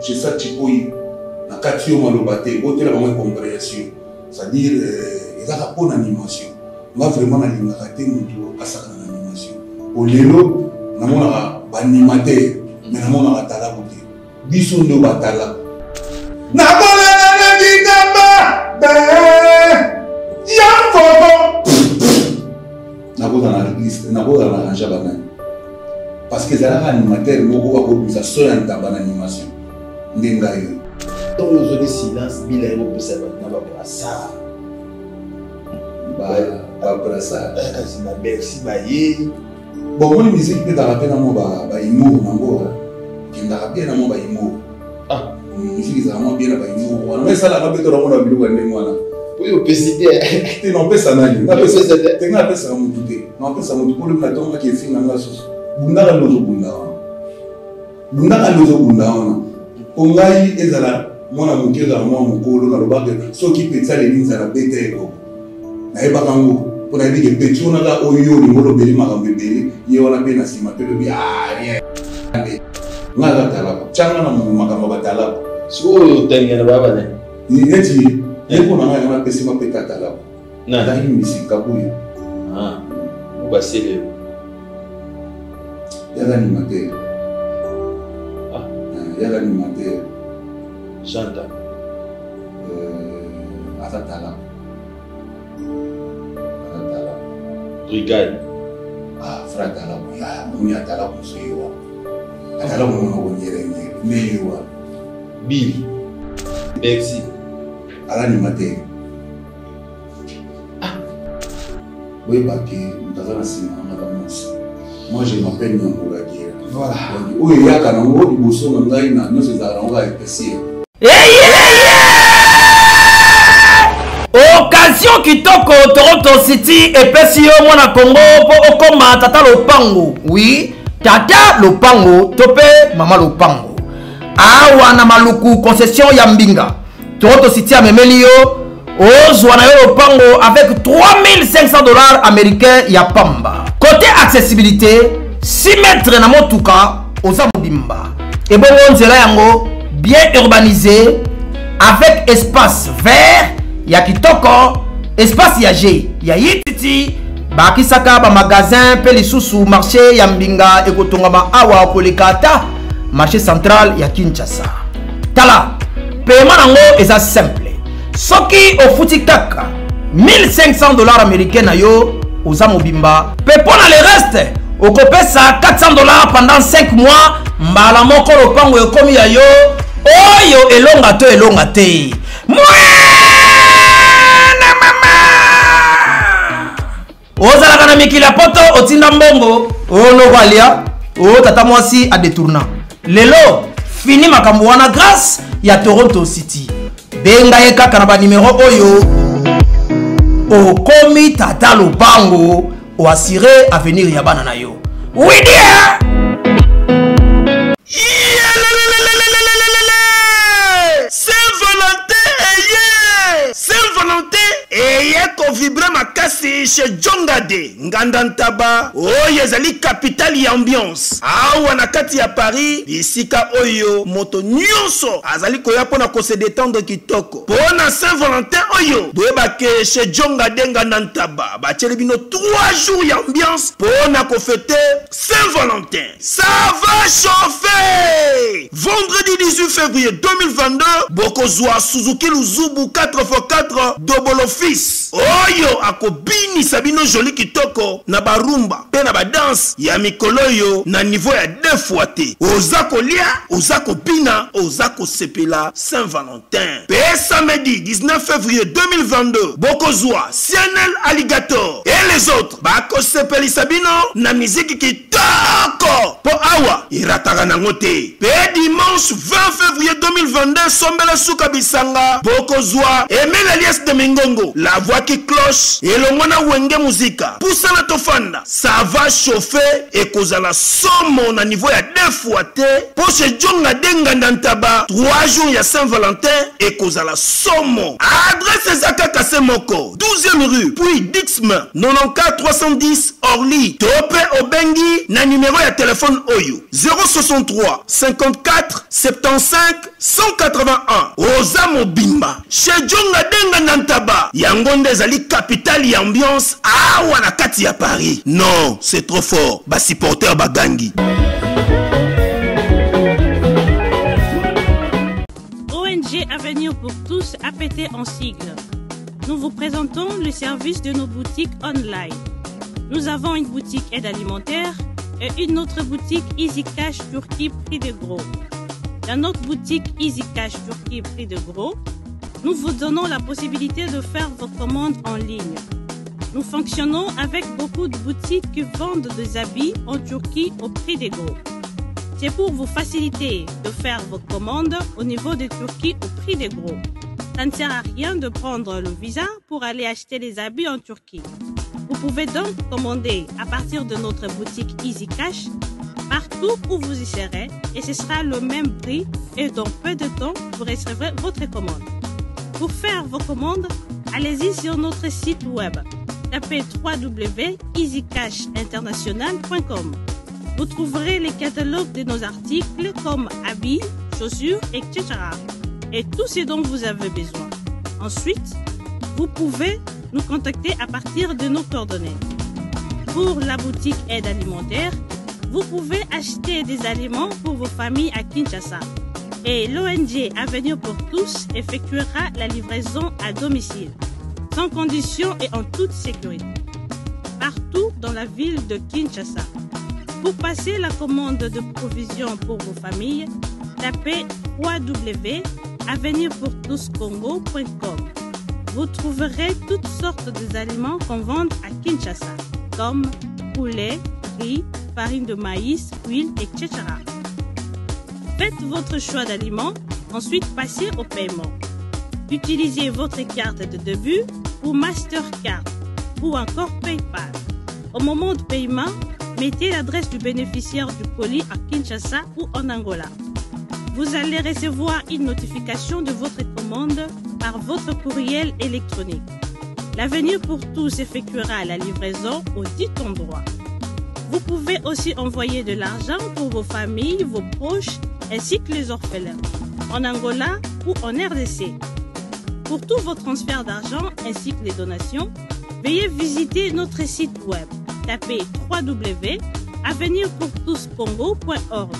J'ai ça Chipoui, la quatrième malobate, beauté la bonne compréhension. C'est-à-dire, il y a une animation. On va vraiment aller rater à sa animation. Au lélo, on a un animateur, mais on a un talent. Bisous de batala. Parce que c'est un animateur, nous avons un animation. Dans le silence, il y a un ça. Merci, Baye. Bon, moi, la musique, je vais rappeler à humour. Ah, musique, c'est vraiment bien à humour. Mais ça, la rappeler dans le monde. Oui, au PCD. Tu n'en peux ça, tu n'en peux ça, non, ça pour le plateau qui est fait dans la sauce. Bunda lozo bunda. Bunda lozo bunda. Ongai ezala mwana mukeza mwa mukolo na lobaka soki petsa les lignes à la beteko. Na eba kango pour na dire que petona la oyo ni molo beli makambe beli ye wana pe na sima pe lobi ah rien. Ngala tala. Changa na makambo batala. So tengena baba ne. Ni eti yeko na ngala pe sima pe katala. Na la misika kuya. Ah. Basile. Il y a l'animateur. Ah. Il y a l'animateur. Chanta. Atatala. Brigade. Ah, frère Tala. Il y a Tala pour se voir. Tala pour nous venir. Mais Bill. Merci. À l'animateur. Ah. Oui, parce que nous avons un cinéma. Moi, je m'appelle Nyamboula Guerre. Voilà. Oui, il y a un mot qui bosse dans la ligne, nous sommes à l'envers. Occasion kitoko Toronto City et PCO mwana Congo pour okoma tata lopango. Oui, tata lopango tope mama lopango. Awa na maluku concession ya Mbinga. Toronto City a memelio ozwa na yo lopango avec $3500 américains ya pamba. Côté accessibilité, 6 mètres na motuka oza mobimba. Et bon nzela yango bien urbanisé avec espace vert ya kitoko, espace ya G, ya yititi, ba kisaka ba magasin pe lisusu marché ya Mbinga ekotongama awa kolekata marché central ya Kinshasa. Tala, paiement nango eza simple. Soki ofuti kaka $1500 américains na yo oza mobimba. Pe pona le reste okopesa $400 pendant 5 mois. Mbala moko lopango ekomi ya yo oyo elonga te. Ozalaka na mikila poto otinda mbongo ono kwalia o tata mwasi a détourna. Lelo fini makambo wana grâce ya Toronto City. Benga ye kaka na ba numéro oyo okomi tata lopango o assurer avenir ya bana na yo. Oui dia. Vibrer ma casse chez Djongade Ngandantaba oyo ezali capitale ya ambiance awa na kati ya Paris bisika oyo moto nyonso azali koya pona ko se détendre kitoko pona Saint-Valentin oyo boyebake chez Djongade Ngandantaba batieli bino 3 jours ya ambiance pona ko fêter Saint-Valentin. Ça va chauffer. Vendredi 18 février 2022 bokozwa Suzuki Luzubu 4x4 double office oyo akobini sabino joli kitoko na barumba pe na badance ya mikolo yo na niveau ya 2 fois te. Ozako lia, ozako bina, ozako sepela Saint-Valentin. Pe samedi 19 février 2022 bokozwa Cianel Alligator et les autres bako sepeli sabino na musique kitoko po awa irataka nango te. Pe dimanche 20 février 2022 sombela suka bisanga bokozwa Emile Alias de Mingongo la voix Maki cloche et le mwana wenge musica. Poussa na tofanda. Ça va chauffer et cause la somme na niveau ya 2 fois T. Pour ce jonga denga ndantaba 3 jours ya Saint-Valentin et cause la somme. Adresse Zaka Kasemoko 12e rue puis Dixme 94 310 Orly. Topé Obengi na numéro ya téléphone Oyo 063 54 75 181. Oza Mobimba chez Jonga denga ndantaba yangonde zali capitale ya ambiance awa na kati ya Paris. Non, c'est trop fort. Ba supporter bagangi. ONG Avenir pour tous APT en sigle. Nous vous présentons le service de nos boutiques online. Nous avons une boutique aide alimentaire et une autre boutique Easy Cash Turquie prix de gros. Dans notre boutique Easy Cash Turquie prix de gros, nous vous donnons la possibilité de faire vos commandes en ligne. Nous fonctionnons avec beaucoup de boutiques qui vendent des habits en Turquie au prix des gros. C'est pour vous faciliter de faire vos commandes au niveau de Turquie au prix des gros. Ça ne sert à rien de prendre le visa pour aller acheter les habits en Turquie. Vous pouvez donc commander à partir de notre boutique Easy Cash partout où vous y serez et ce sera le même prix et dans peu de temps vous recevrez votre commande. Pour faire vos commandes, allez-y sur notre site web. Tapez www.easycashinternational.com. Vous trouverez les catalogues de nos articles comme habits, chaussures, etc. Et tout ce dont vous avez besoin. Ensuite, vous pouvez nous contacter à partir de nos coordonnées. Pour la boutique aide alimentaire, vous pouvez acheter des aliments pour vos familles à Kinshasa. Et l'ONG Avenir pour tous effectuera la livraison à domicile, sans condition et en toute sécurité, partout dans la ville de Kinshasa. Pour passer la commande de provisions pour vos familles, tapez www.avenirpourtouscongo.com. Vous trouverez toutes sortes d'aliments qu'on vend à Kinshasa, comme poulet, riz, farine de maïs, huile, etc. Faites votre choix d'aliments, ensuite passez au paiement. Utilisez votre carte de début ou Mastercard ou encore PayPal. Au moment de paiement, mettez l'adresse du bénéficiaire du colis à Kinshasa ou en Angola. Vous allez recevoir une notification de votre commande par votre courriel électronique. L'Avenir pour tous effectuera la livraison au dit endroit. Vous pouvez aussi envoyer de l'argent pour vos familles, vos proches, ainsi que les orphelins, en Angola ou en RDC. Pour tous vos transferts d'argent ainsi que les donations, veuillez visiter notre site web. Tapez www.avenirpourtouscongo.org.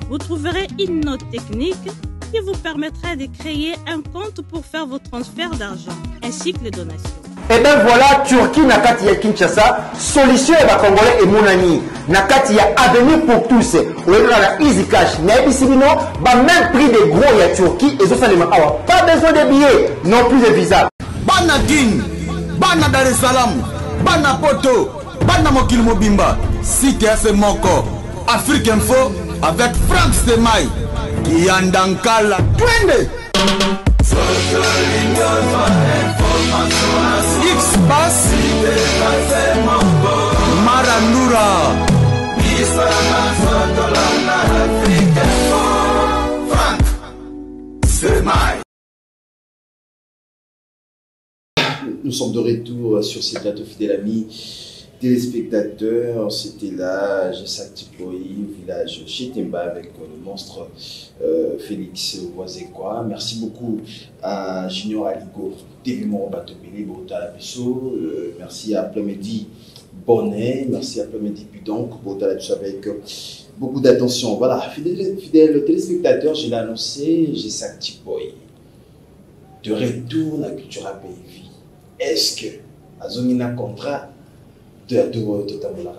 Vous trouverez une note technique qui vous permettra de créer un compte pour faire vos transferts d'argent ainsi que les donations. Et bien voilà, Turquie nakati ya Kinshasa, solution ya Congolais et Mounani. Nakati ya Avenir pour tous. Ou la Easy Cash. Naibisibino, même prix des gros ya Turquie et ça les awa. Pas besoin de billets, non plus de visa. Bana Guine, Bana Dar es Salaam, Bana Poto, Bana Mokil Mobimba, Site FM Moko, Afrique Info avec Frank Semaï, Yandankala, Twende. X-Bass Marandura Frank Semaï. Nous sommes de retour sur ces plateaux, fidèles amis téléspectateurs. C'était là, Jessactipoï, village Chitemba avec le monstre Félix Oazekwa. Merci beaucoup à Junior Aligo, TV Morobatobele, Bota Labiso. Merci à Plamedi Bonnet, merci à Plamedi Pudonk, Bota Labiso avec beaucoup d'attention. Voilà, fidèles téléspectateurs, je l'ai annoncé, Jessactipoï. De retour à la culture à pays. Est-ce que Azonina contrat de totalement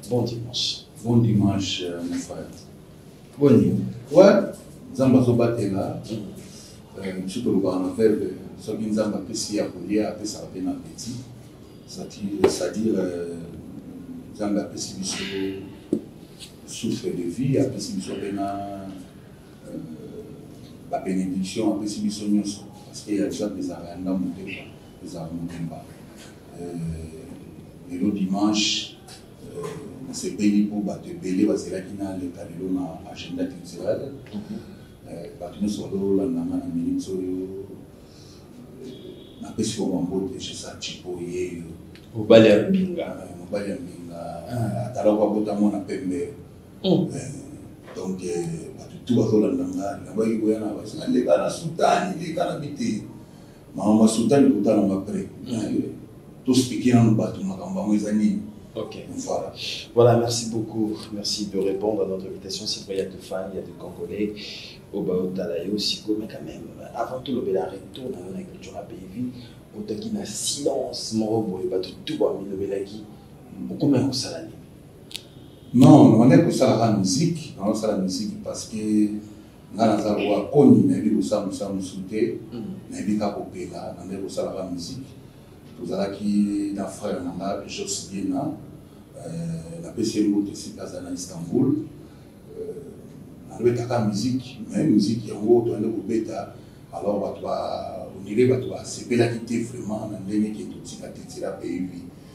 bon dimanche. Bon dimanche, mon frère. Bon nuit. Ouais, Zamba Zobatela, je peux le voir en verbe, ce qui nous a apprécié à Poulia, après ça a été un petit. C'est-à-dire, Zamba apprécie souffle de vie, apprécie la bénédiction, apprécie parce qu'il y a déjà des arrêts à monter. ezala mokemba lelo dimanche nasepeli mpo bato ebele bazelaki naleka lelo na agenda culturelle bato nyonso bazolandanga na minute oyo napesi bongo mbote chesa chipoye mobali ya mbinga atalaka abotamo na pembe donc bato tu bazolanda nga nabaki koya na basi naleka na sultani leka na bite mama sultani kotalanga pre tospiki nano bato makambo yango eza nini. Ok. Voilà. Voilà, merci beaucoup. Merci de répondre à notre invitation. C'est vrai, il y a de fans, il y a de Congolais, au Baotala et aussi, mais quand même, avant tout, le retour dans la culture à pays, au taki na silence, mon robot, et pas tout le monde, le belaki, combien on s'en allait? Non, on est pour ça la musique, on a la musique parce que on a la loi connue, on a dit que ça nous sauté, on a dit qu'à Popela, on est pour ça la musique. Tout ça qui n'a frère Nanga, Josdina, la PCM aussi à Istanbul. On a la musique, même musique qui est en haut, on est au bêta. Alors on irait, c'est pas la quitter vraiment, on a qui est tout à quitter la pays.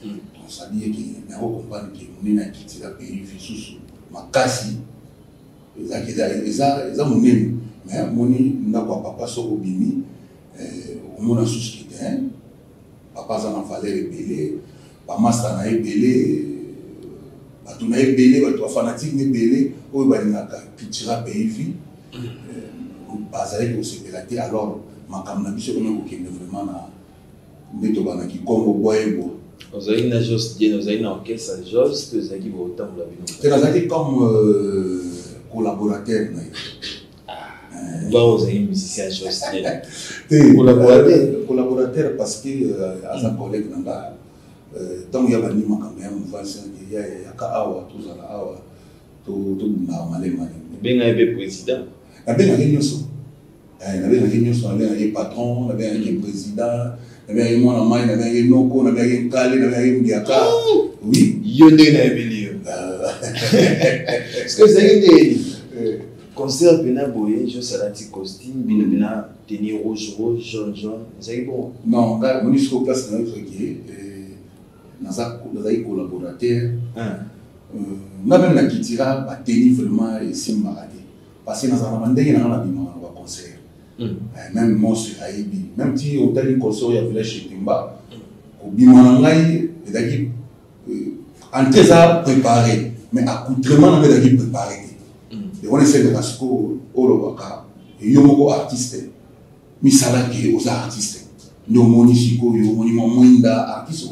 On s'est dit que on comprend que on est quitter la pays sous ma casse. Ils ont mon même, mais mon n'a pas papa sur au bimi, on a souscrit. Papa ça n'a fallu ébélé, maman ça n'a ébélé, tout n'a ébélé, tout fanatique n'a ébélé, où il y a culture pays vie, basé au sécurité alors ma camarade je connais aucun vraiment na ndetobana ki Congo boyebo. Vous avez une juste bien, vous avez une orchestre juste, vous avez autant de la vie. C'est là comme collaborateur. Vous avez une musicien juste collaborateur parce que as un collègue nanga tant il y a bani makamya mfasi il y a ka awa tout ça là awa tout na malé bien un président bien un nyoso un patron un président un mon amai un noko un kale un ndiaka oui yonde na ebeli est-ce que c'est une concert bina boye je salati costume bina tenir rouge jaune c'est bon non là on est sur place dans notre qui naza collaborateur na même na kitira ba tenir vraiment simbarade parce que naza na ndenge na bima na concert même mon sur aibi même si on t'a dit concert ya village Timba ko bima na ngai ezaki entrée ça préparé mais accoutrement na ezaki préparé. On essaie de parce que Olobaka, Yomoko artiste, Misalaki aux artistes, Nomonisiko, Yomonimo Mwinda, artiste,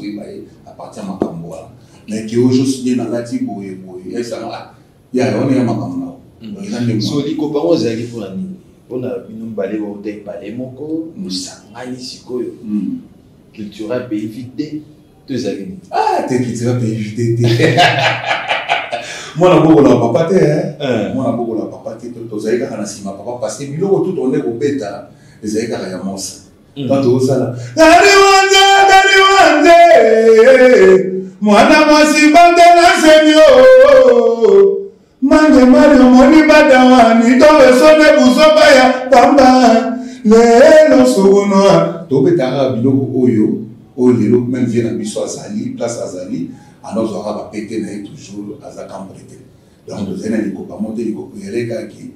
à partir de Makamboa. Mais qui aujourd'hui dans la Tibo et Boy, ça il y a on est à Makamboa. So, les copains, vous avez pour la nuit. On a une balai au dé, balai moko, nous sommes Siko, culturel pays vide, deux années. Ah, t'es culturel pays vide. Moi, je suis papa, moi, je papa, je suis papa, parce que tout on est au bêta, les aïkas à Yamos. Quand tu es là, moi, je suis Mange Mario Moni Badawani, Tobe Sone Buzobaya, Pamba, Lelo Sogonoa, Tobe Tara Biloko Oyo, Olelo, même vient à Bisso Azali, place Azali. Alors, on va péter toujours à sa cambrité. Donc, nous avons des copains, des copains qui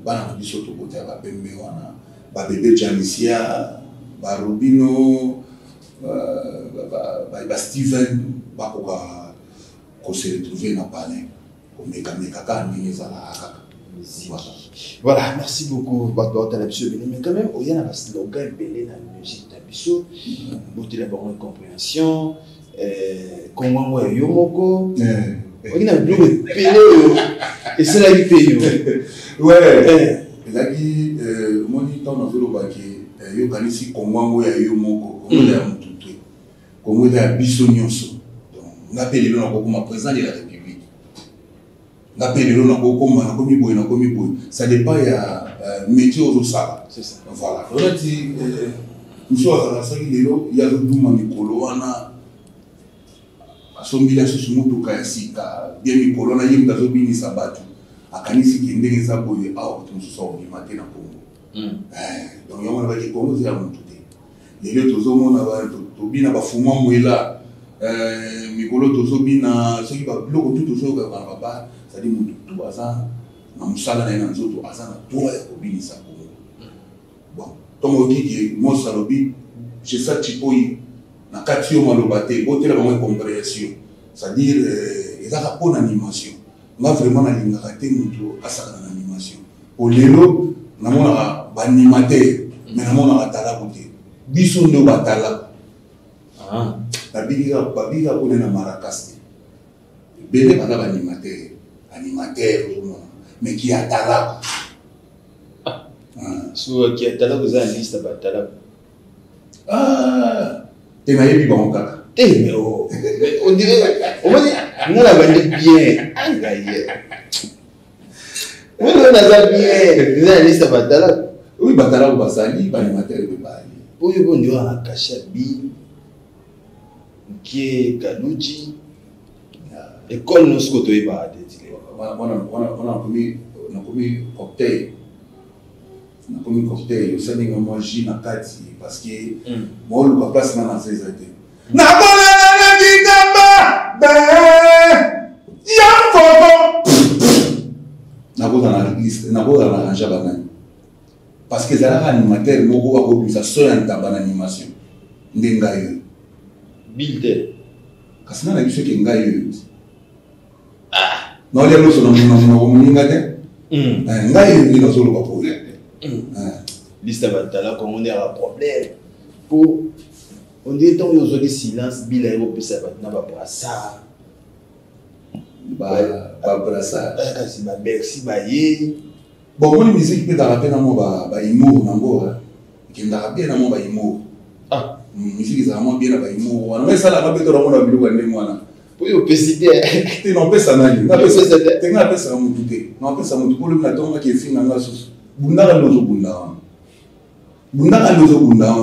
ont des choses pour faire des bébés Janicia, Robino, Steven, qui se retrouvé dans le palais. Voilà, merci beaucoup. Mais quand même, il y a un slogan belé dans la musique d'Abisso. Vous avez d'abord une compréhension. Comment on yomoko on a bleu pélé et c'est la vie payée ouais là qui mon temps dans le baquet yo kanisi comment on yomoko on est à mututu comment on est à bisonyonso donc on appelle le nom comme président de la République on appelle le nom comme boy ça dépend ya métier au ça c'est ça voilà on a dit monsieur à ça il y a le douma mikolo wana Sombila sous mutuka ya sika bien mikolo na yimba zo bini sabatu akanisi kindenge za boye out mususa o limate na Congo donc yamona ba Congo za mutu te lelo tozomona tobina bafuma mwela mikolo tozobina soki babiloko tu tozokaka baba sadi motu tu aza na mosala na ye na nzoto aza na droit ya kobinisa kongo bon ntongo okiki moso alobi jesa tipoi na kati yo maloba te botela bango compréhension c'est-à-dire ezaka mpo na animation nga vraiment nalingaka te motu asakana na animation po lelo namonaka baanimateur mais namonaka talaku te biso nde batalaku babika kone na marakas te ebele baza baanimateur ozomona mais ki atalaku so ki atalaku eza na liste batalaku te nayebi bango kaka te mais on dirait omoni nga na bande bien angaye oyo naza bien eza na liste batalaku oui batalaku basali baanimateur ebebali oyo bo ndio ana kasha bi qui Kaluji école nous ce que tu vas dire on a commis cocktail au Sénégal moi j'ai na kati parce que moi le papa c'est dans ces années na bona na kitamba be ya photo na bona na arranger banani parce que ça animateur moko ba ko bisa so ya ntaba na animation ndenga yo Bilder. Kasi na biso ke ngai yo. No le loso no muninga te. Ngai yo ni solo ba problème. Liste batala comme on est un problème. Pour on dit tant yo zoli silence bila yo pesa batna ba brassa. Ba brassa. Kasi ba merci ba ye. Bon mon musique peut t'arrêter na mo ba humour na ngo. Ki ndarabe na mo ba humour. Musique est vraiment bien là-bas. Mais ça, la mapette, on a vu le moine. Oui, au PCD. Tu n'en peux ça, tu n'en peux ça, mon touté. Non, peux ça, mon touté. Le matin, qui est fin dans la sauce. Bunda lozo bunda. Bunda lozo bunda.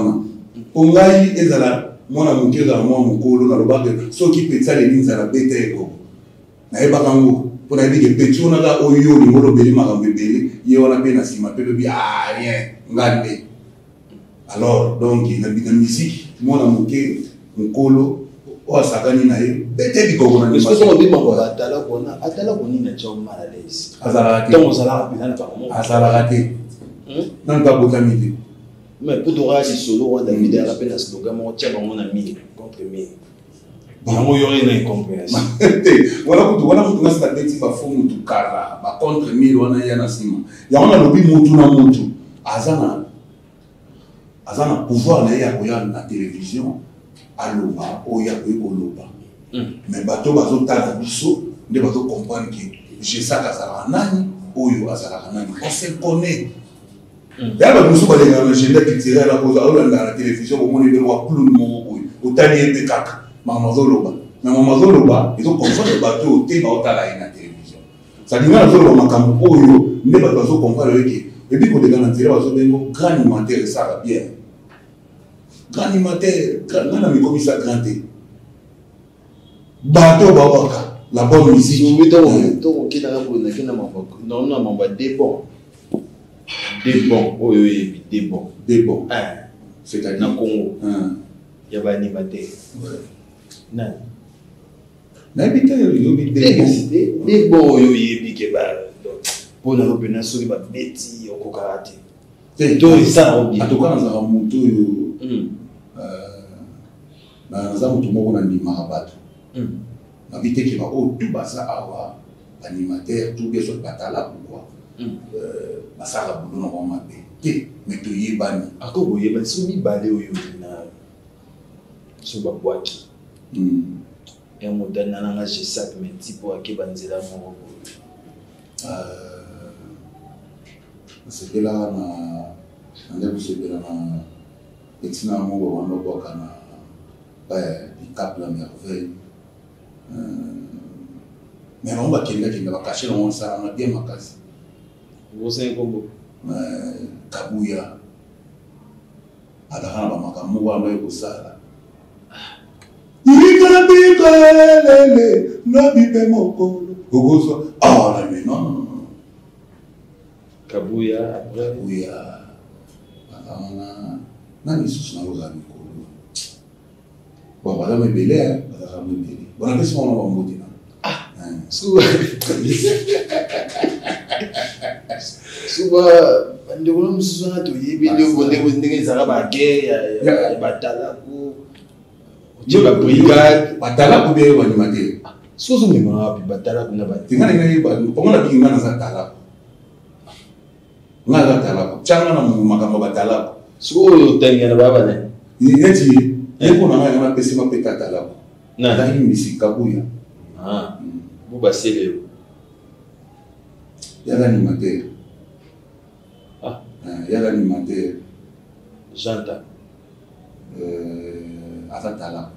On a eu ezala. Moi, mon cœur, moi, mon colo, dans le bar de ceux qui pètent ça, les lignes à la bête. Na pas kango. Pour dire que petit on a là oyo, le molo beli marambe beli. Il y a peine à s'y m'appelle bien. Rien. Ngande. Alors, donc, il y a une musique, moi, mon colo, ou sakani na ye, bete biko na. Est-ce que on dit mon atala koni na tchao mal à l'aise. Azarate. Donc, on a bien pas comment. Azarate. Non pas botamité. Mais pour t'aura des solo, on a mis à la peine à slogan, mon tchao mon ami contre mi. Bon, il y aurait une incompréhension. Voilà pour toi, c'est la bête ba fond mutu kara, ba contre mi wana yana sima. Ya on a lobi mutu na mutu. Azana pouvoir na ya koya na télévision aloba oya ko koloba mais bato bazo tala biso nde bazo comprendre que je saka sala nani oyo azala nani on se connaît ya ba musu ba lenga na agenda culturelle la cause olanda na télévision au monde de wa clown mo oyo otali ebe kaka mama zoloba mais mama zoloba ils ont comprendre bato te ba otala na télévision ça dit na zoloba makambo oyo nde bato bazo comprendre que et puis ko de na télé bazo bengo grand animateur ça va bien. Grand animateur, grand ami ça grand thé. Bateau Babaka, la bonne musique. Nous mettons au Kenya pour le Kenya non non on va des bons, oui des bons. C'est-à-dire dans Congo. Il y a pas animateur. Non. N'habite des bons oui piqué ba. Pour la repénation il va bêti au kokarate. Tout ça en tout cas dans un moto na zamu tumoko na ndima bato na vite ki ba o tout basa awa animateur tout bien sur batala pourquoi basara bulo na mama te mais to yebani ako yebani so mi balé oyo na so ba bwaki et mo dana na je sac mais tipo akeba nzela mo c'était là na ndeko c'était là na etina mo wana boka na du Cap la Merveille. Mais on va qu'il va cacher on ça on a bien ma case. Vous savez comment Kabuya. Adara ba makamu wa mwe kusala. Ikalele na bibe moko. Ogoso. Ah mais non. Kabuya après Kabuya. Adana nani sous na ozala mikolo bon baza mebele bazaka mebele bona pesi mona bambote na suba ndeko na mususu na toyebi ndenge ezalaka bagere ya batalaku otiba brigade batalaku be baanimateur soki ozomema wapi batalaku na tinga ndenge yeba omona bingi nga naza talaku nga aza talaku tyanga na makambo batalaku soki oyo otalinga na babane neti ye mpona ngai nga napesima mpe tatalaku azali misika kuya bo basele yaza animateur yaza animateur janta aza talaku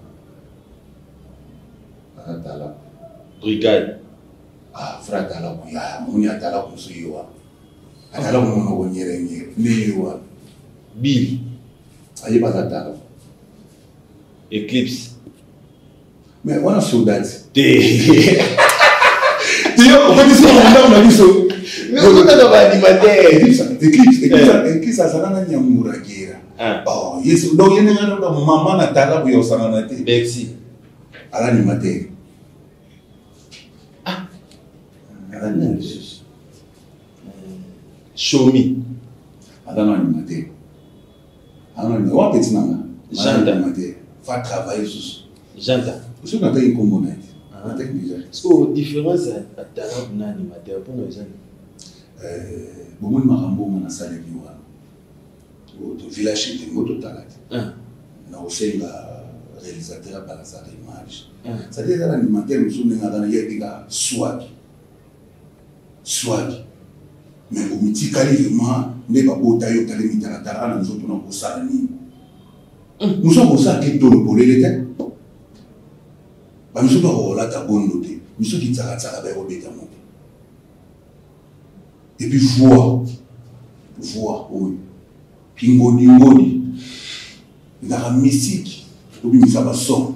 brigade frère talaku ya moni atalaku mosu yewa atalaku monoko nyerengere nde yewa bill ayeba aza talaku Eclipse. Mais on a soldats. Tu on peut dire ça, on a dit ça. Mais on a pas animateur. Eclipse, ça s'en a nyamura guerre. Oh, yes. Donc il y a un maman na tala buyo sana te. Bexi. À l'animateur. Ah. À l'animateur. Show me. À l'animateur. À l'animateur. On peut dire ça. L'animateur. Va travailler sur. J'entends. Parce qu'on a une communauté. Est-ce que la différence à talent d'un animateur pour nous bon, moi, je suis allé au village de Moto Talat. On a aussi le réalisateur par la salle d'image. C'est-à-dire que l'animateur, nous sommes dans le swag. Swag. Mais au mythique, vraiment, n'est pas beau taillot, t'as les mitara, nous sommes dans le salami. Nous sommes comme ça qui donnent pour les temps. Nous sommes pas là, bonne noté. Nous sommes qui t'arrêtent ça avec Robert Tamon. Et puis voir, oui. Pingoni, dans la mystique, oui, nous avons son.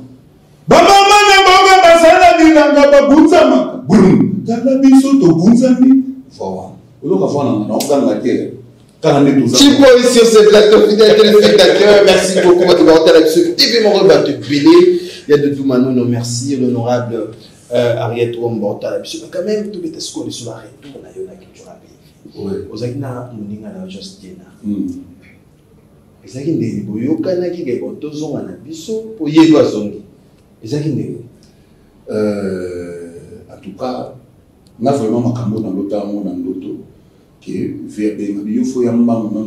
Baba mana baba basala bilanga babunzama. Boum. Tala biso to bunzami. Voilà. On va voir on gagne la terre. Chipo ici sur ce plateau, fidèle téléspectateur, merci beaucoup de votre retard sur TV Mon va te bêler. Il y a de tout Manono, merci, l'honorable Ariette Womborta. Quand même, tout les escoles sur la retour, on a eu la culture à payer. Aux Agna, on a la justice. Les Agnes, Boyo Kanaki, les Botozon, on a biso, pour Yégo Zongi. Les Agnes. En tout cas, on a vraiment ma cambo dans l'autre, dans l'auto. Que vers il faut y avoir un peu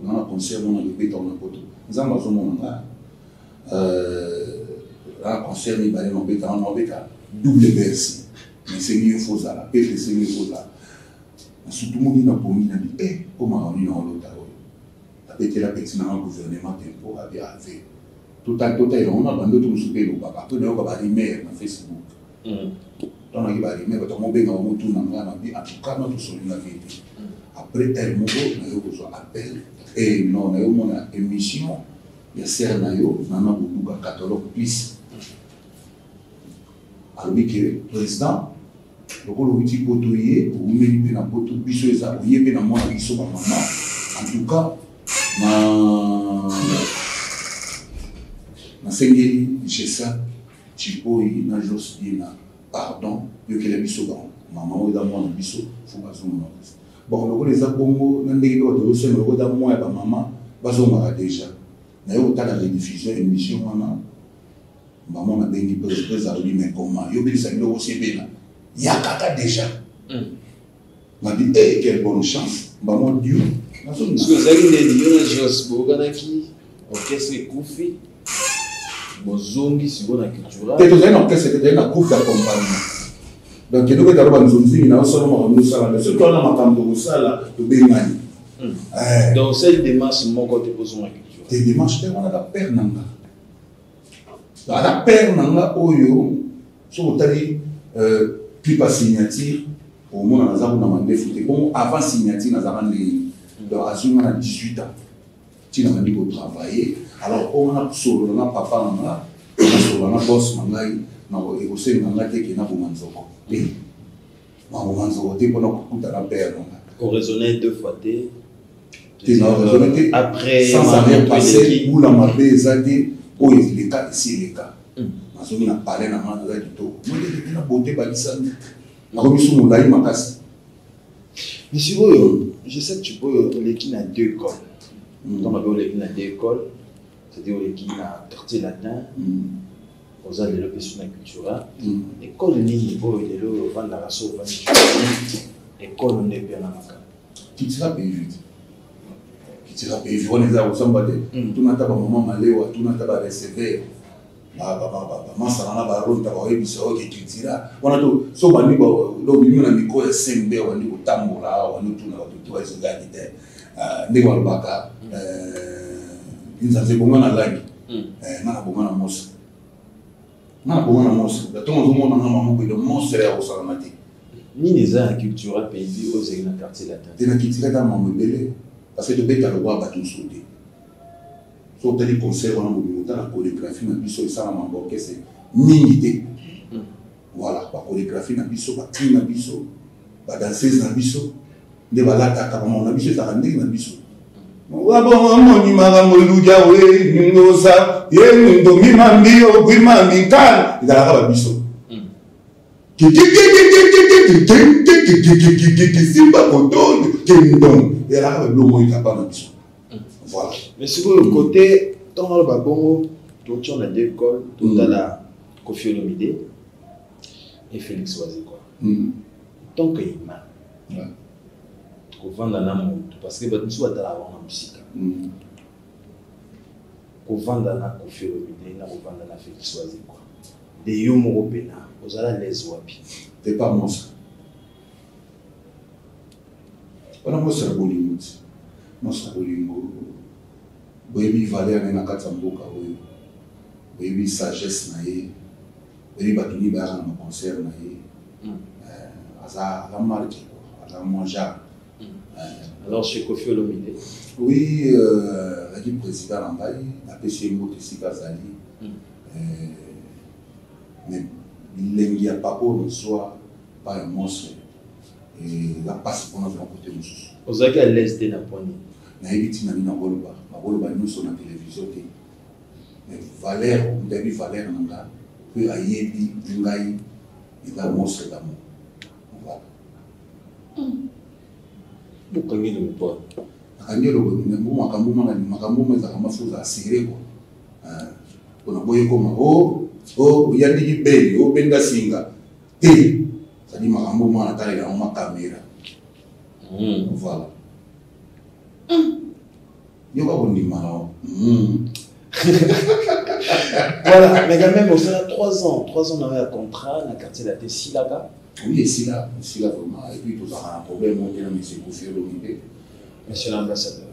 dans la concert on a répété on a poto nous avons besoin la concert ni balé on bêta on bêta double versi mais c'est mieux faut ça la paix c'est mieux faut ça surtout mon na bomi na dit comment on est dans l'autre la paix la petite dans le gouvernement tempo a bien fait tout on a bandé tout souper le papa après on va rimer na Facebook on a qui va rimer quand on benga on tourne en tout cas notre solution la vérité. Après elle m'a besoin appel et non on a eu mon émission il y a Sernayo nana beaucoup catalogue plus alors que président le rôle outil potoyer ou même na poto biso eza ou yebe na moi biso ba maman en tout cas na sengeli jesa chipoi na josina pardon yo que la biso ba maman ou da moi na biso faut pas son nom. Bon, les Abongo, n'en est pas de seul, le rodin moi et ma maman, basoma déjà. D'ailleurs, au tas de la rediffusion, émission, maman a béni pour le président, mais comment? Yo, il s'est aussi bien. Yakaka déjà. M'a dit, quelle bonne chance. Maman, Dieu. Parce que vous avez des gens, Boganaki, orchestre Koufi, Bozongi, sur la culture. Et vous avez un orchestre, vous avez un groupe d'accompagnement. Donc, il y a des gens qui ont surtout dans ma camp de Sala, de Bengani. Donc, c'est une démarche mon côté pour son culture. Des démarches, on a la paire nanga. La paire nanga, oyo, sur le plus pas signature, au moins, on a demandé fouté. Bon, avant signature, on a demandé de 18 ans. Tu n'as pas dit de travailler. Alors, on a sur le papa nanga, on a sur le boss nanga, on a aussi nanga qui est na bumanzoko. On raisonnait 2 fois. Après, sans arrière-passé, où la mabe est allée, où les cas, ici les cas. On a parlé dans le du tout. Moi, j'ai la beauté, mais si je sais que tu peux l'équipe à 2 écoles. Donc, on a l'équipe à 2 écoles, c'est-à-dire l'équipe à quartier latin, aux aides de l'opération culturelle. École ligne, il vend la race, école on est bien à Maka. Qui tira pays vite. Qui tira pays vite. On est là au Samba. Tout n'a pas maman maléo, tout n'a pas recevé. Masana ba ronda ba webi so ke kitira wana to so bani ba do bi na miko sembe wani utambola wani tuna ba to eso gani te ndi wa baka inza ze bonga na lagi na bonga na mosa da to mo mo na mama ko do mosa ya osalamati ni les arts culturels pays aux na quartier latin tena kitira ta mama bele parce que to beta le wa ba tout soudé. So tali concert wana mobimota la chorégraphie na biso esala mamboke c'est mingi. Voilà, la chorégraphie na biso, ba team na biso, ba danseuse na biso, nde balata ka mama na biso ta ndenge na biso. Wa bon moni magambo luja we ngosa ye ndo mimambio kwimambi kan idala ka ba biso. Simba koto kendon idala ka ba lomo ikapa na biso. Voilà. Mais sur le côté, dans le babon, tout on a 2 écoles, tout à la Kofi Olomide et Félix Wazekwa. Tant qu'il m'a, qu'on vend dans la monde, parce que nous sommes dans la musique. Qu'on vend dans la Kofi Olomide, qu'on vend dans la Félix Wazekwa. Des yom européens, aux allez les wapi. C'est pas moi ça. On a moi ça Bollywood. Moi ça Bollywood. Boyebi valeur na kati mboka oyo boyebi sagesse na ye boyebi batuni ba na concert na ye aza la marque aza monja alors chez Kofi Olomide oui le président Lambaye a pêché moto sikazali mais il a pas pour soit pas un monstre et la passe pour notre côté nous aux à l'aise de la poignée na ebiti na mina boloba nous sur la télévision mais valeur on debi valeur nanga que ayebi ngai ila monstre d'amour voilà beaucoup ngi le pot akanyelo ngo makambo meza kama fuza asire ko ona boye ko o yandi beli o benda singa te sadi makambo mwana tale na ma caméra voilà voilà, mais quand même, on a 3 ans. 3 ans, on avait un contrat, on a quartier la Tessilaga. Oui, et si là vraiment. Et puis, tout ça a un problème, on dit, monsieur Kofi Olomide. Monsieur l'ambassadeur.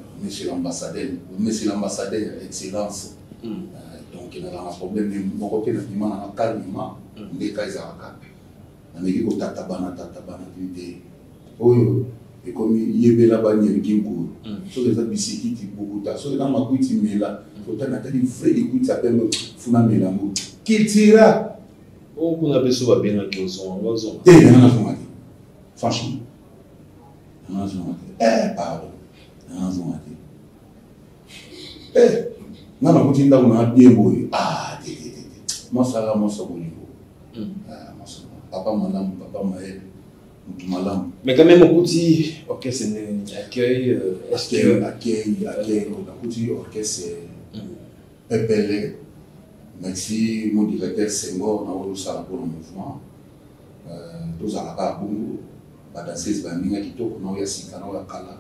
Monsieur l'ambassadeur, excellence. Donc, il y a un problème, mais on repère un calmement, des cas Izaraka. On a dit que tatabana, et comme il y avait la bannière qui me sur les abysses qui beaucoup sur les dames qui me là faut t'en attendre vrai écoute ça peut me funa melango qui tira on a besoin de bien que son raison franchement pardon non quand il a bien boy moi ça papa madame papa maël. Mais quand même, au petit orchestre, c'est un accueil. Accueil, au petit orchestre, c'est Pépélé. Merci, mon directeur Senghor, on a eu ça pour le mouvement. Tous à la barre, on a dansé, on a mis on a eu Sika, on a eu Kala.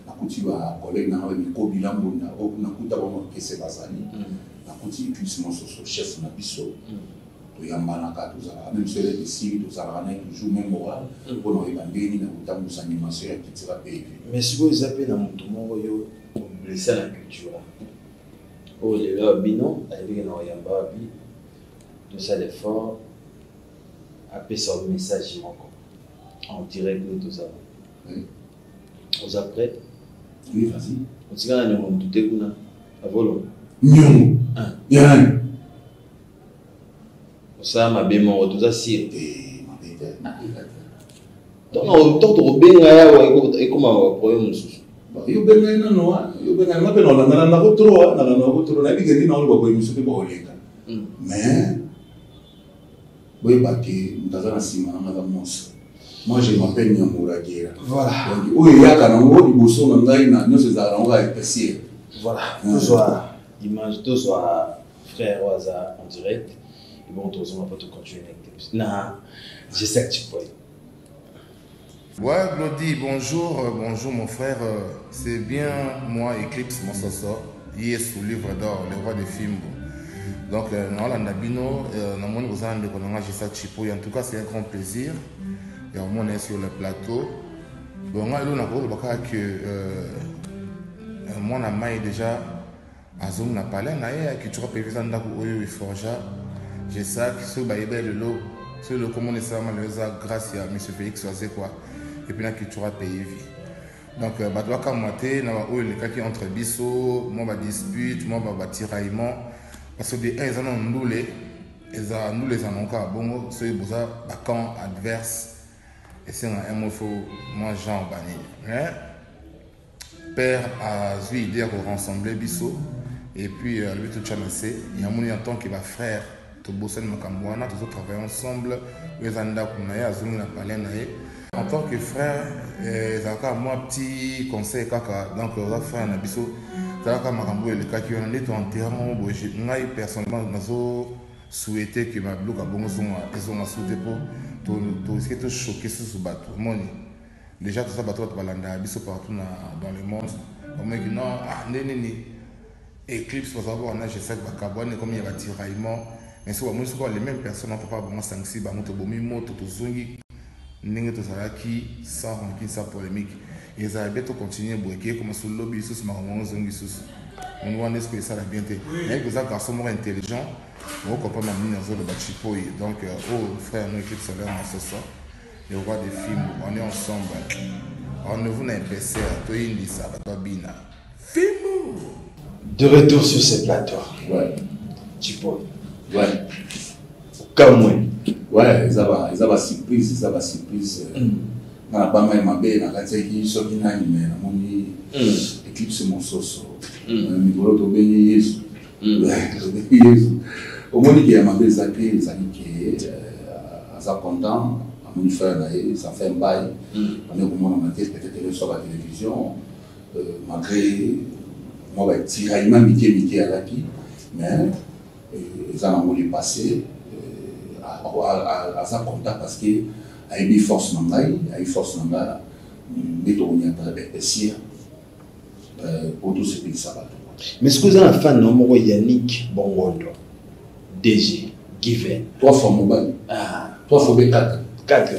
On a eu un collègue, on a eu Kobi Lambo, on a eu un orchestre Bazani. On a eu un chef de Bisso. Yambanaka tous à même sur les signes tous à la toujours même moral pour nous évaluer dans le temps de animation et tout ça pays mais si vous appelez dans mon tour yo blessé la culture oh les là binon avec dans yamba bi de ça l'effort après ça le message en direct de tout ça vous après oui vas-y on se gagne on tout dégoût à volo nyongo yann ça m'a bien mort tout ça si donc on bien et comment problème yo benga na noa yo benga na pena na ko tro na bigeni na ko émission pe ba oleka mais boy baki mtazana sima na mos. Moi je m'appelle Nyamura Guerra. Voilà. Donc il y a quand on dit bosso na ngai na nous ces arons va épicier. Voilà. Tout soit image, tout soit frère Waza en direct. Et bon, tous on va pas tout continuer avec tes. Non, je sais que tu peux. Ouais, Glody, bonjour, bonjour mon frère. C'est bien moi, Eclipse Monsoso. Hier sous livre d'or, le roi des films. Donc, on a Nabino, on a besoin de connaître ça Chipoy. En tout cas, c'est un grand plaisir. Et on est sur le plateau. Bon, on a que moi, on a déjà à Zoom, on a parlé, on a qui tu as payé ça dans le forja. J'ai ça qui se bat le lot. C'est le comment ça grâce à M. Félix Oisé quoi. Et puis là qui tu as payé vie. Donc, bah toi comme moi t'es, na où les cas qui entre biso, moi bah dispute, moi bah tiraillement. Parce que des uns ont nous les en encore bon, ceux qui ont un camp adverse. Et c'est un mot faut moi Jean Bani. Mais père a eu l'idée de rassembler biso. Et puis lui tout chamassé. Il y a un temps qui va frère. Tout bosser de Makambouana, tous travailler ensemble. Les anda kunaye azungu na parler naye. En tant que frère, zaka moi petit conseil kaka donc on va faire un biso. Zaka makambo le cas qui on est en terrain boje. Ngai personnellement nazo souhaiter que ma bloc a bongo son souhaiter pour tout ce qui est choqué sur ce bateau. Déjà tout ça bateau balanda biso partout dans le monde. On me dit non ah néné Eclipse pour savoir on a je sais que Bakabouane comme il y a tiraillement. Mais si on a les mêmes personnes, on ne peut pas vraiment sanctionner, on peut sans rancune, sans polémique. Et ils avaient besoin de continuer à bloquer comme sur le lobby, sur ce marron, on voit ce que ça a bien été. Mais vous avez un garçon intelligent, on comprend même dans le bachipoy. Donc, oh frère, nous équipe solaire en ce sens. Le roi des films, on est ensemble. On ne vous n'a pas passé à toi, il dit ça, va bien. Film. De retour sur ce plateau. Ouais. Chipoy. Ouais. Comme moi. Ouais, ils avaient surprise, On a pas mal mabé, on a dit qui sont bien animés, on a dit Eclipse Monsoso. On a dit Jésus. Au moins il y a mabé zaké, ils ont dit que ça content, on a fait ça fait un bail. On est au moment on a dit peut-être sur la télévision, malgré moi bah tiraillement Mickey à la qui, mais ils ont voulu passer à sa contact parce qu'il a eu force dans la méthode pour tout ce pays ça. Mais est-ce que vous avez un fan nommé Yannick Bongondo, DG, Given? 3 fois mobile. 3 fois B4. 4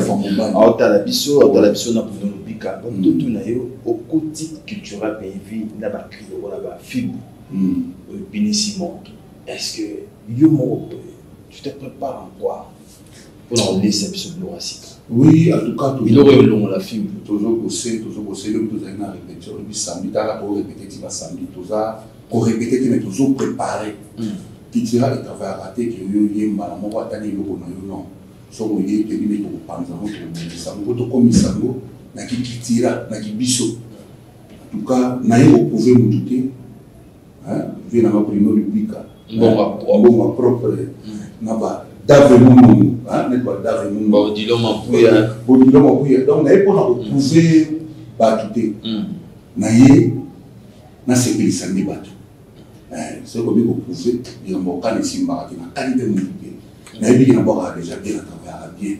fois mobile. Alors, tu as la biseau, na pour nous piquer. Donc, tout na yo au côté culturel pays na ba crier wala ba film. Bénissimo. Est-ce que yo tu te prépares en quoi pour en laisser ce bloc assis? Oui, en tout cas, il aurait eu long la film. Toujours bosser, le tout a une répétition. Le samedi, tu as répété, tu vas samedi, tout ça, pour répéter, tu es toujours préparé. Tu diras, il travaille à rater, que tu es mal, on va t'aller au non. So, il y a des gens qui ont comme Sango, qui tira, qui biso. En tout cas, vous pouvez me douter. Je vais dans le Bika. Bon, ma propre. D'Avemoun, n'est pas d'Avemoun. Bon, dis-le, ma pouya. Donc, vous pouvez battre. Naye, na sécurité sandi battu. C'est comme vous pouvez dire mon cas de Simba, qui n'a qualité de mobilité. Naye, il n'a pas déjà bien à bien.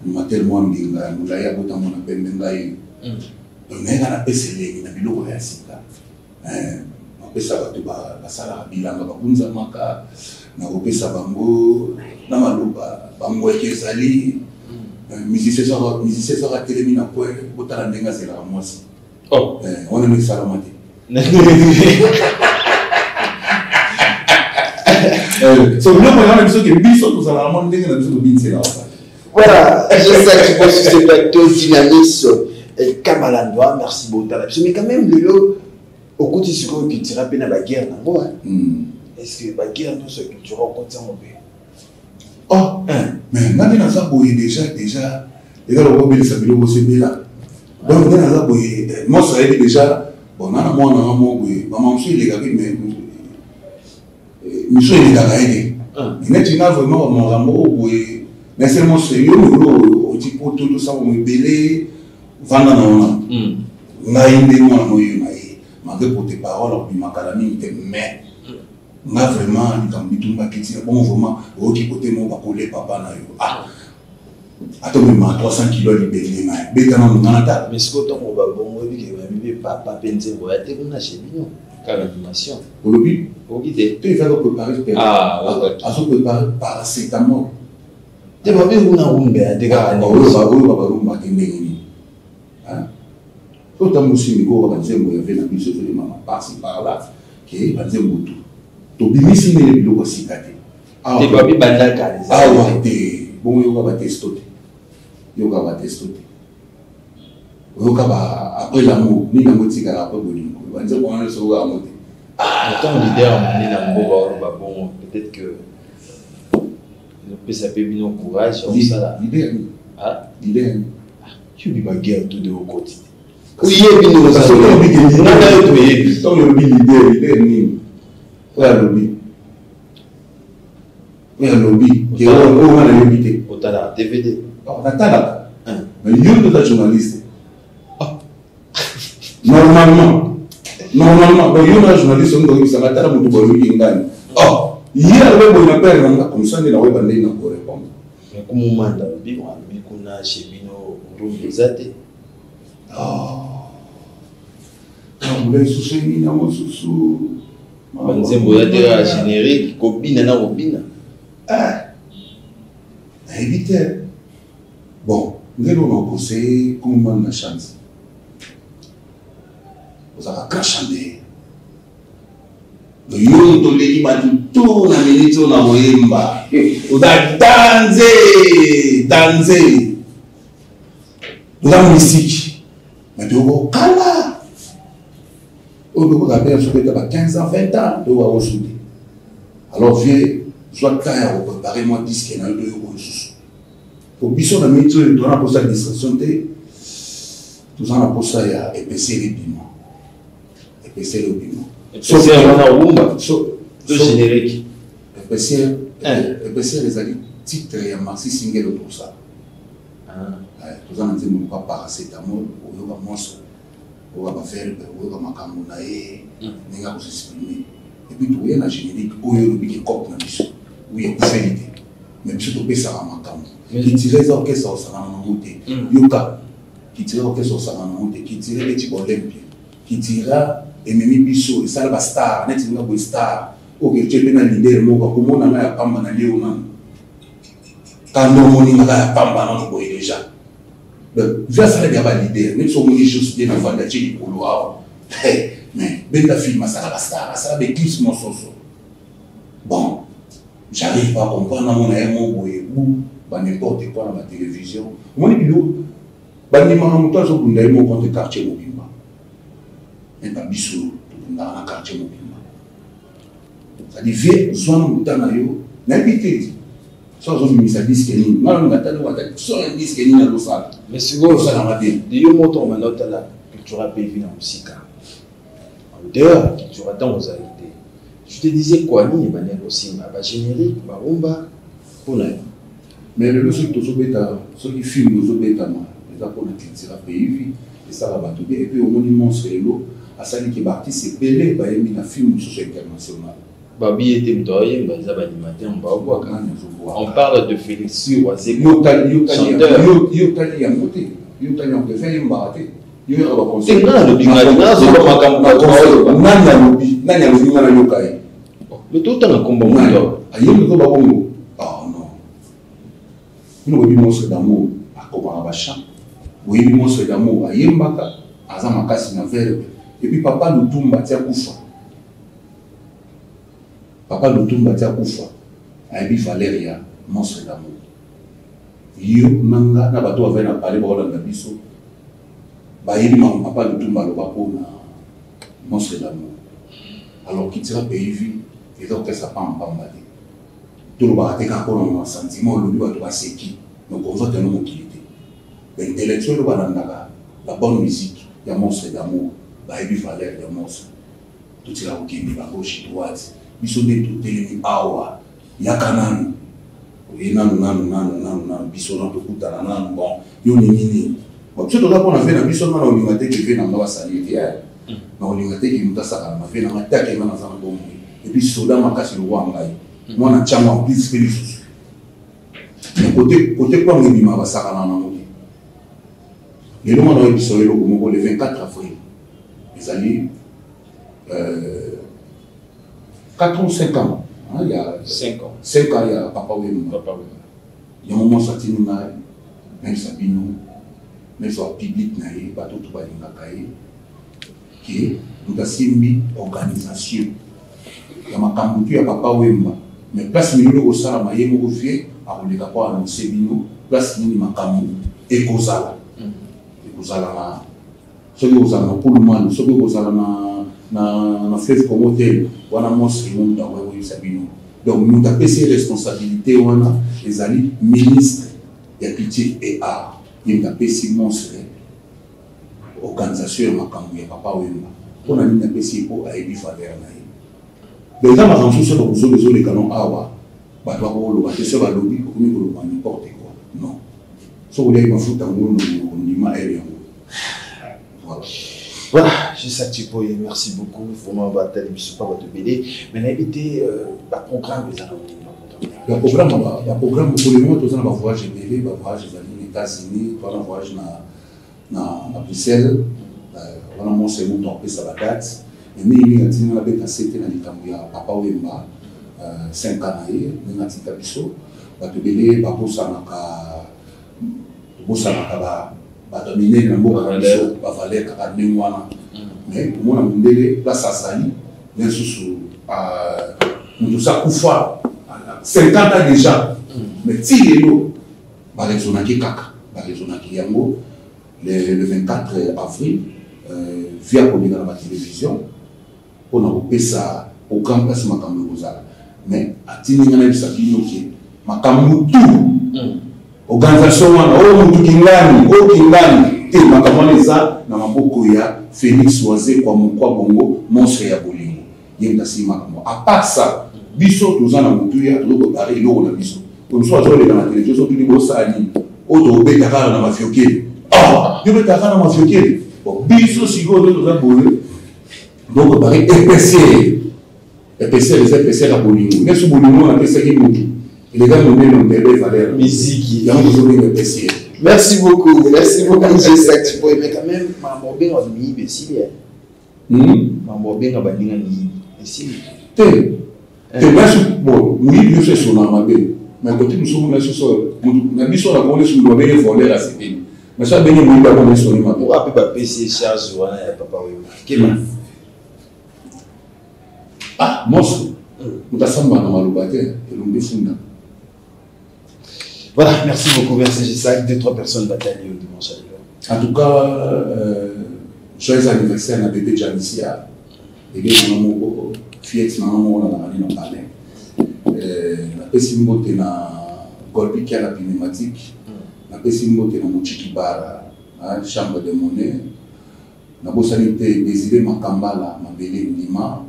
Il m'a tellement dit, il a beaucoup de monde à peine. Donc, il a essayé, il a bilo à Sika. Ça va sala bilanga bakunza maka na kopesa bango na maloba bango ekezali musicien sera telemi na point botala ndenga zela mwasi on est salamate so le moyen même ce que biso tout ça la monde ndenga na biso to binsela voilà je sais que tu peux sur ce plateau dynamisme et Kamalandoa merci beaucoup mais quand même le au côté de ce qui tira bien la guerre, est-ce que la guerre nous se culture au côté en paix? Oh, mais maintenant ça bouille déjà, et là on va bien savoir où c'est là. Donc, moi, ça a été déjà, bon, moi, maman, je les gars, mais je suis les gars, mais tu n'as vraiment mon amour, mais c'est mon sérieux, au type tout ça, on me belé, vendant, on a aidé moi, malgré pour tes paroles, on m'a calamé, mais on a vraiment, bon, vraiment, au qui côté mon bacolé, papa, ah. Attends, mais 300 kilos de béné, mais ce que tu as dit, papa, penser, on a été chez nous, car l'animation. Au lobby, tu vas préparer à se préparer paracétamol. Tu vas bien vous n'avez des gars, tout le monde s'est mis au Banzem, il y avait un biseau de maman, par-ci par-là, qui est Banzem Boutou. Tu bis ici, mais le bureau aussi gâté. Ah, tu vas bien Bandaka. Ah, ouais, bon, il va tester. Yoga va tester. Yoga va après l'amour, ni la moitié après Bolingo. On va dire qu'on a le second à monter. Ah, tant l'idée à mener dans le bon, peut-être que ça peut bien au courage. L'idée, l'idée. Tu dis ma guerre tout de haut côté. Oui, il y a une autre chose. On a l'idée. On a l'idée. Oui, un lobby qui est au lobby. Au Tala, DVD. On a Tala. Mais il y a une journaliste. Normalement, il y a un journaliste qui s'est arrêté à mon tour. Oh, il y a un peu de père comme ça, il a répondre. Mais comment on m'a dit, on a chez Bino, Roumezate. Oh, on voulait soutenir mon sous. Banzembo ya terre générique, copine na copine. Ah, éviter. Bon, nous allons conseiller comment on a chance. Vous avez qu'à chanter. Nous avons dit tout na minute na moyemba. Vous avez dansé. Nous avons musique. Mais tu vas kala. On peut rappeler à 15 ans, 20 ans, de voir aujourd'hui. Alors, viens, soit quand on prépare moi 10 qui est dans le deux euros. Pour bisson de métier, on a pour ça la distraction, tout ça on a pour ça, il y a épaissir les piments. Épaissir les piments. Sauf qu'on a Wumba, de générique. Épaissir les alliés, titre et maxi single pour ça. Tout ça, on a dit, on va paracétamol, on va monstre. On va faire on va makambonae ninga ko s'exprimer et puis tout est la générique où il y a cop na biso où il y a possibilité mais biso to pesa makambo qui tire les orchestres au salon na monter yoka qui tire orchestre au salon na monter qui tire les types olympiens qui tira et memi biso et ça ba star net ninga bo star o que tu na leader moko ko mona na ya pamba na leo na quand no moni na ya pamba na ko déjà. Via ça, il y a l'idée, même si on est juste bien avant d'acheter du couloir. Mais, ben la film, ça va star, ça va éclipser mon soso. Bon, j'arrive pas à comprendre mon amour ou n'importe quoi dans la télévision. Moi, je dis, je dis, je contre quartier Mobimba. Et pas bisou, dans le quartier Mobimba. Ça dit, viens, soit dans le temps, n'habitez. Sans un ministre disque ni non sans un disque ni dans le salle mais c'est quoi ça dans la vie de yo moto ma note là culture pays na musique en dehors culture dans aux idées je te disais quoi ni banel aussi ma générique ma rumba pour là mais le truc tout bêta ceux qui filment aux bêta les apôtres culture pays et ça va tout et puis au monument sur l'eau à ça qui parti c'est belé ba yemi na film sur international. Babi était mdoye, on parle de Félix Wazeko, chanteur. Le tout en combat. Ah non. Nous avons monstre d'amour à Kobarabachan. Oui, monstre d'amour à Yembaka, à Zamakasi Navel. Et puis papa nous tombe à Tiakoufa. Papa Lutumba Tiakoufa, Aibi Valéria, monstre d'amour. Yo, Nanga, Nabato avait parlé de la Bisso. Baïbi, mon papa Lutumba, le papo, monstre d'amour. Alors, qui tire pays vie, et donc, ça pas en pambade. Tout le monde a été encore un sentiment, le lui a trouvé qui. Donc, on voit que nous qui était. L'intellectuel, le Banandaga, la bonne musique, il y a monstre d'amour, il y a valeur, il y a monstre. Tout est là, il y a gauche, droite, il y a tout les awa, il y a canan, il y a nan, bisson, tout le nan, bon, il y a nini. Bon, c'est tout ça qu'on a fait dans bisson, on a obligaté qui fait dans la salle hier. On a obligaté qui nous a ça, on a fait dans la tête et dans la bombe. Et puis, soda m'a cassé le roi en gaï. Moi, on a tient en plus que les sous. Mais côté quoi, on m'a ça dans la bombe. Et nous, on a épisode le 24 avril. Les années 4 ou 5 ans. Il y a 5 ans. 5 ans, il y a Papa Wemba. Il y a un moment sorti nous, même Sabino, même sur le public, bateau tout bas qui nous avons mis organisation. Il y a ma cambutu à Papa Wemba. Mais place minute au Sara, il y a un reflet à rouler à quoi à Sebino, place minute ma cambutu et Kozala. Kozala ceux qui ont pour le monde, ceux qui ont na fleuve comme hôtel, on a monstre qui monte dans le Sabino. Donc nous avons ces responsabilités, on a les alliés ministres de pitié et art. Nous avons ces monstres organisation de Makambu et Papa Wemba. On a mis un PC pour aider Fader. Donc dans ma rançon sur le réseau des canons Awa, bah toi pour le battre sur la lobby pour nous le n'importe quoi. Non. Ça vous l'avez ma faute en gros on y m'a aidé. Voilà, j'ai ça tipo et merci beaucoup. Vraiment bataille bisou pas votre BD. Mais l'invité programme les il y a programme pour le moment tout ça va voyage BD, va voyage aux États-Unis, va voyage na Bruxelles. On a mon second temps ça la date. Et mais il y a une bête à c'était dans les cambias Papa Wemba 5 ans aí, na tita biso. Va te BD va bossa ba dominer na mboka biso ba valer ka nemwana. Mais pour moi na ndele la sasali bien sous nous ça kufa 50 ans déjà. Mais si l'eau ba rezonaki kaka, ba rezonaki yango le 24 avril via communiquer dans la télévision on a coupé ça au grand place makambo kozala. Mais atini na bisa bino ki makambo tout organisation wana o mutu kingani o kingani te makambo eza na maboko ya Félix Oise kwa mukwa bongo monstre ya bolingo yenda si makambo à part ça biso tozana mutu ya toko parler lo na biso comme soit zo le na télévision tout libo sali o to betaka na mafiokeli yo betaka na mafiokeli bon biso sigo tozana boye donc pareil épaisseur les épaisseurs à bolingo mais ce bolingo on appelle ça qui mutu les gars nous donnent des valeurs musique il y a un besoin d'épaisseur. Merci beaucoup j'ai ça tu peux mais quand même maman bien on mi imbécile maman bien on va dire ni ici te merci bon oui bien sûr son amabé mais côté nous sommes là sur na biso la bonne sur doit bien voler la c'était mais ça bien nous pas bonne sur ma pour appeler pas PC charge voilà Papa Wemba monstre mutasamba na malobate elombe funda. Voilà, merci beaucoup, merci Gissac. 2-3 personnes bataillées au dimanche. En tout cas, joyeux anniversaire à bébé Janicia. Et bien, on a fiet on a parlé. La pessimiste est na golpi qui a la pneumatique. La pessimiste est na Mochikibara, chambre de monnaie. La bosanité désiré Makambala, Mabélé Ndima.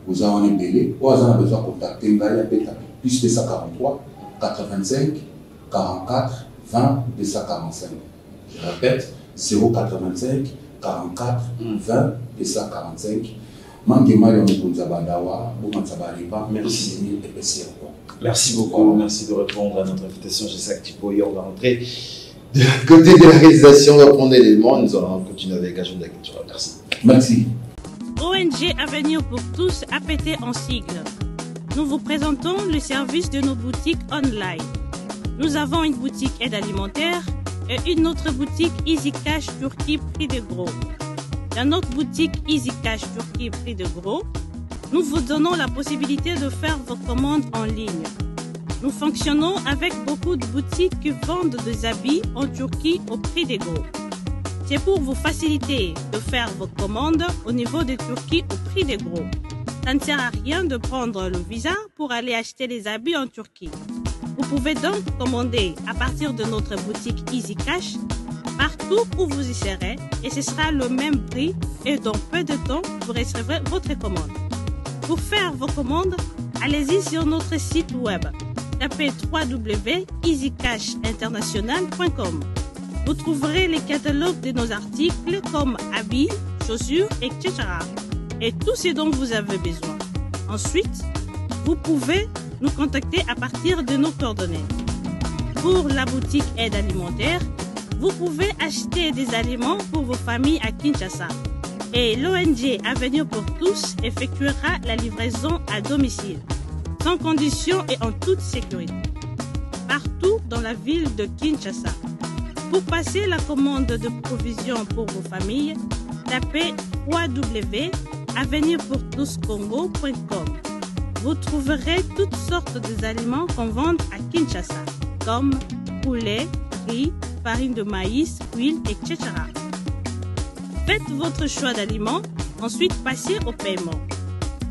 Vous avez un belé. Vous avez besoin de contacter Ngaya Peta. Plus de 143. 85 44 20 245. Je répète, 085 44 20 245. Merci beaucoup, merci de répondre à notre invitation. J'ai ça que on va rentrer de côté de la réalisation, on va prendre l'élément, nous allons continuer avec Agenda Culturel. Merci. Merci. ONG Avenir pour tous, APT en sigle. Nous vous présentons le service de nos boutiques online. Nous avons une boutique aide alimentaire et une autre boutique Easy Cash Turquie prix de gros. Dans notre boutique Easy Cash Turquie prix de gros, nous vous donnons la possibilité de faire vos commandes en ligne. Nous fonctionnons avec beaucoup de boutiques qui vendent des habits en Turquie au prix de gros. C'est pour vous faciliter de faire vos commandes au niveau de Turquie au prix de gros. Ça ne sert à rien de prendre le visa pour aller acheter des habits en Turquie. Vous pouvez donc commander à partir de notre boutique Easy Cash partout où vous y serez et ce sera le même prix et dans peu de temps, vous recevrez votre commande. Pour faire vos commandes, allez-y sur notre site web. Tapez www.easycashinternational.com. Vous trouverez les catalogues de nos articles comme habits, chaussures, etc. et tout ce dont vous avez besoin. Ensuite, vous pouvez nous contacter à partir de nos coordonnées. Pour la boutique aide alimentaire, vous pouvez acheter des aliments pour vos familles à Kinshasa. Et l'ONG Avenir pour tous effectuera la livraison à domicile, sans condition et en toute sécurité, partout dans la ville de Kinshasa. Pour passer la commande de provisions pour vos familles, tapez www.avenirpourtouscongo.com. Vous trouverez toutes sortes d'aliments qu'on vend à Kinshasa, comme poulet, riz, farine de maïs, huile, etc. Faites votre choix d'aliments, ensuite passez au paiement.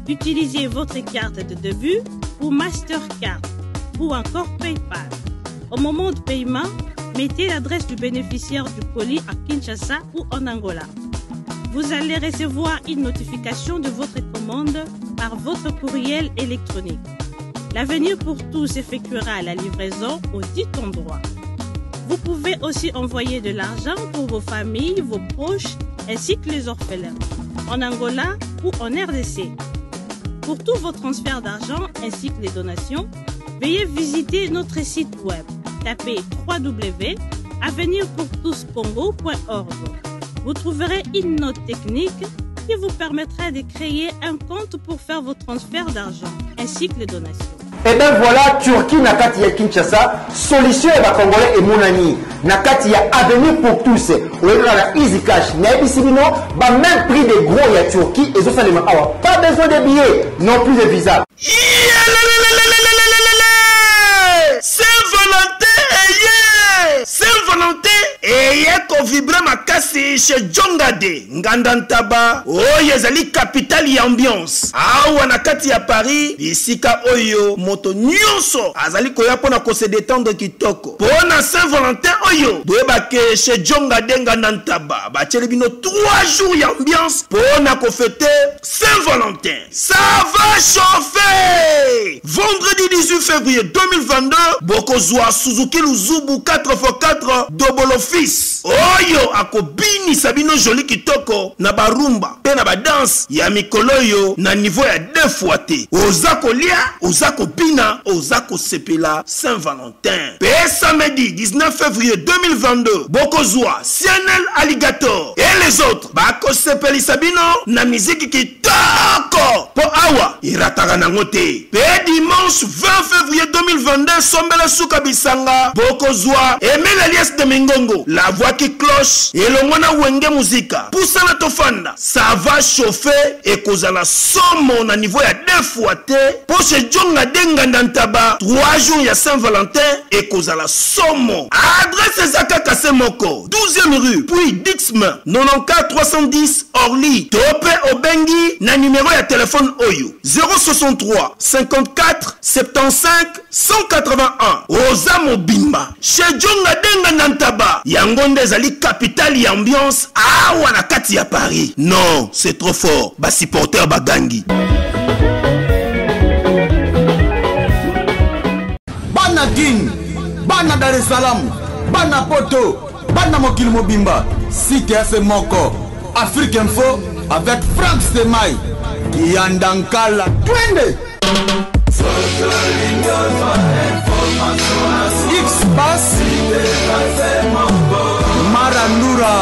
Utilisez votre carte de début ou Mastercard ou encore PayPal. Au moment de paiement, mettez l'adresse du bénéficiaire du colis à Kinshasa ou en Angola. Vous allez recevoir une notification de votre commande par votre courriel électronique. L'Avenir pour tous effectuera la livraison au dit endroit. Vous pouvez aussi envoyer de l'argent pour vos familles, vos proches, ainsi que les orphelins, en Angola ou en RDC. Pour tous vos transferts d'argent ainsi que les donations, veuillez visiter notre site web. Tapez www.avenirpourtouscongo.org. Vous trouverez une note technique qui vous permettra de créer un compte pour faire vos transferts d'argent ainsi que les donations. Et bien voilà, Turquie nakati ya Kinshasa, solution et Congolais et Mounani. Nakati ya Avenir pour tous. Ou la Easy Cash. Naibisibino, même prix des gros ya Turquie et ça les awa. Pas besoin de billets, non plus de visa. Saint-Valentin eye kovibra makasi chez Jongade Ngandantaba oyo ezali capitale ya ambiance awa na kati ya Paris bisika oyo moto nyonso azali koya pona ko se détendre kitoko pona Saint-Valentin oyo boyebake chez Jongade Ngandantaba batieli bino 3 jours ya ambiance pona ko fêter Saint-Valentin. Ça va chauffer. Vendredi 18 février 2022 bokozwa Suzuki Luzubu 4x4 double office oyo akobini sabino joli kitoko na barumba pe na badance ya mikoloyo na niveau ya 2 fois te ozako lia ozako bina ozako sepela Saint-Valentin. Pe samedi 19 février 2022 bokozwa Cianel Alligator et les autres bako sepeli sabino na musique kitoko po awa irataka nango te. Pe dimanche 20 février 2022 sombela suka bisanga bokozwa Emile Alias de Mingongo, la voix qui cloche et le mona wenge musica. Poussa la tofanda, ça va chauffer et cause la somme à niveau ya 2 fois te. Pour ce Djonga Denga Nantaba, 3 jours ya Saint-Valentin et cause la somme. Adresse Zaka Kasemoko, 12e rue, puis Dixme, 94 310 Orly. Topé Obengi, na numéro ya téléphone Oyo, 063 54 75 181. Oza Mobimba, chez Djonga Denga Nantaba, Yangonde ezali capitale ya ambiance awa na kati ya Paris. Non, c'est trop fort. Ba supporter bagangi. Bana King, Bana Dar es Salaam, Bana Poto, Bana Mokil Mobimba, Site FM Moko, Afrique Info avec Frank Stemai, Yandankala, Twende. X-Bass Marandura